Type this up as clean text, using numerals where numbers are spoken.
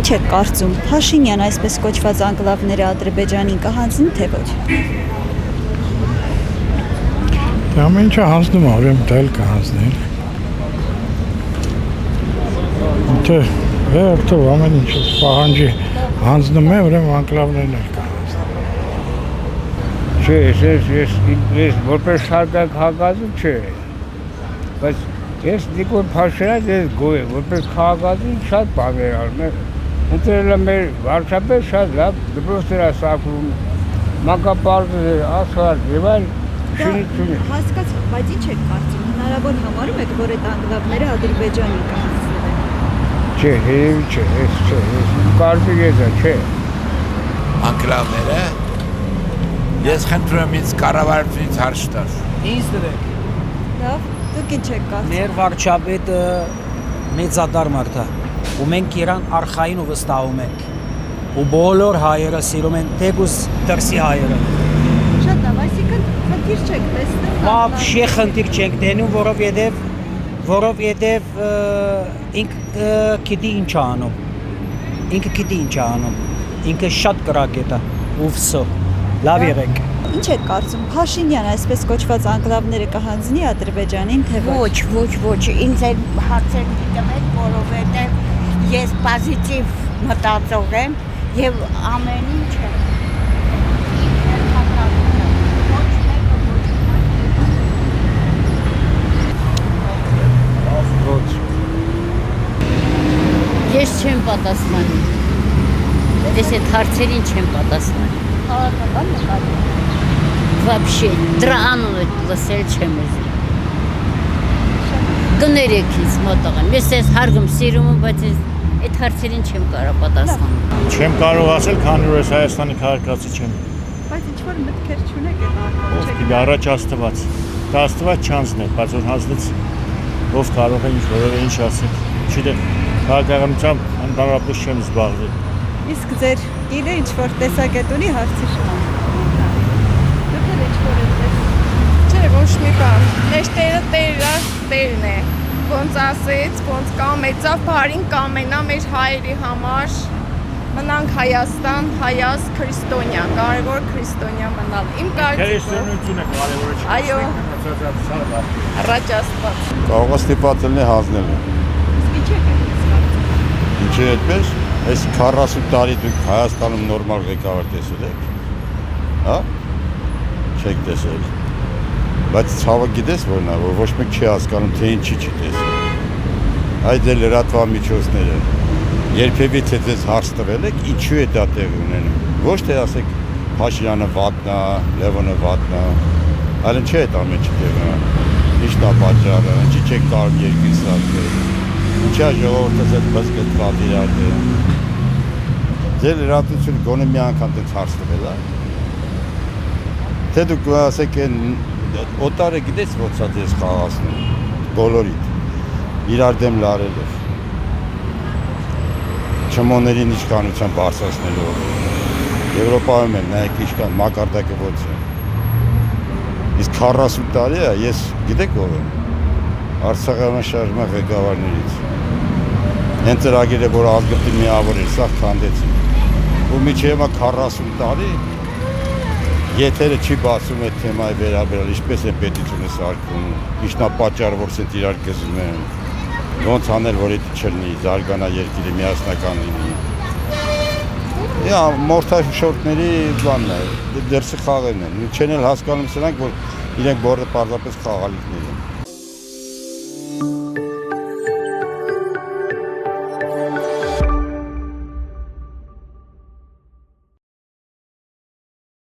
Ինչ եք կարծում, Փաշինյան այսպես կոչված անկլավները Ադրբեջանին կհանձնի, թե ոչ։ Ամեն ինչը հանձնում է, ուրեմն դա էլ կհանձնել։ Թե վերջով ամեն ինչը պահանջի հանձնում է, ուրեմն անկլավներն էլ կհանձնեն։ Չէ, ես որպես շարքակ հակազու չէ, բայց ես Նիկոլ Փաշինյան ես գոյ եմ, որպես քաղաքացի շատ բաներ արում եմ, ընտրել եմ մեր վարչապետ շատ լավ դպրոցներ է սարքում, մանկապարտեզ, ասֆալտ եւ այլ շինություններ։ Հասկացա, բայց ինչ եք կարծում, հնարավոր համարում եք, որ այդ անկլավները Ադրբեջանին կհանձնվեն։ Չէ, երևի չէ, ես կարծիք ես չէ։ Անկլավները ես խնդրում եմ ինձ կառավարությունից հարց տալ։ Ինձ դրեք։ Լավ, դուք ինչ եք կարծում։ Մեր վարչապետը մեծադար մարդ է, ու մենք իրան արխային ու վստահում ենք։ Ու բոլոր հայերը սիրում են թեկուզ դրսի հայերը։ Շատ լավ, այսինքն խնդիր չեք տեսնում։ Вообще խնդիր չենք դենում, որովհետև ինքը գիտի ինչ է անում։ Ինքը գիտի ինչ է անում։ Ինքը շատ կրակետ է, ու վսո։ Լավ եղեք։ Ինչ եք կարծում, Փաշինյան այսպես կոչված անկլավները կհանձնի Ադրբեջանին, թե ոչ։ Ոչ, ինձ այդ հարցերը դիտեք, որովհետև ես պոզիտիվ մտածող եմ եւ ամեն ինչը Ես չեմ պատասխանի։ Ես այդ հարցերին չեմ պատասխանի։ Քաղաքական նկատի։ Вообще, դրա անունը լսել չեմ ուզում։ Գներեք ինձ մոտեղ եմ։ Ես այս հարգում սիրում եմ, բայց այդ հարցերին չեմ կարող պատասխանել։ Չեմ կարող ասել, քանի որ ես Հայաստանի քաղաքացի չեմ։ Բայց ինչ որ մտքեր չունեք այդ անկլավ չեք։ Առաջ Աստված։ Դա Աստված չանձնել, բայց որ հանձնեց ով կարող է ինչ-որևէ ինչ ասել։ Չգիտեմ, քաղաքականությամբ ընդհանրապես չեմ զբաղվել։ Իսկ ձեր գինը ինչ որ տեսակետ ունի հարցի շնորհիվ։ Դուք էլ ինչ որ եք։ Չէ, ոչ մի բան։ Մեր տերն է։ Ոնց ասեց, ոնց կամեցավ, բարին կամենա մեր հայերի համար։ Մնանք Հայաստան, Հայաց, քրիստոնյա, կարևոր քրիստոնյա մնալ։ Իմ կարծիքով։ Քրիստոնեությունը կարևորը չէ։ Այո։ Առաջ Աստված։ Կարող է ստիպված լինի հանձնել։ Իսկ ինչ եք կարծում։ Ինչի այդպես, այս 40 տարի դուք Հայաստանում նորմալ ղեկավար տեսել եք։ Հա? Չեք տեսել։ Բայց ցավը գիտես որն է, որ ոչ մեկ չի հասկանում, թե ինչի չի տեսել։ Այդ էլ լրատվամիջոցները։ Երբևէ թե դες հարց տվել եք, ինչու է դա տեղի ունենում։ Ոչ թե ասեք Փաշինյանը վատն է, Լևոնը վատն է, այլ ինչի է դա ամենը տեղի ունենում։ Ինչն է պատճառը, ինչի չեք կարող երկրի սարքել։ Ինչա ժողովուրդը ձեզ բզկտված իրար է։ Ձեր լրատվությունը գոնե մի անգամ դες հարց տվել է։ Թե դուք ասեք են օտարը գիտես ոնց է ձեզ խաղացնում, բոլորիդ, իրար դեմ լարելով, չմոներին իշխանության բարձրացնելով, Եվրոպայում են, նայեք իշխան, մակարդակը ոնց է, իսկ 40 տարի է, ես գիտեք ով եմ, Արցախյան շարժման ղեկավարներից, հենց ծրագիրը, որ ազգպտի միավոր էր, սաղ քանդեցին, ու միջև 40 տարի, եթերը չի բացում այդ թեմայի վերաբերյալ, ինչպես է պետությունը սարքում, ինչն է պատճառը, որ սենց իրար գզում են, ոնց անել, որ դա չլինի, զարգանա երկիրը միասնական լինի։ Մորթաշորտների բանն է, դերսի խաղերն են, չեն էլ հասկանում սրանք, որ իրենք բոլորը պարզապես խաղալիքներ են։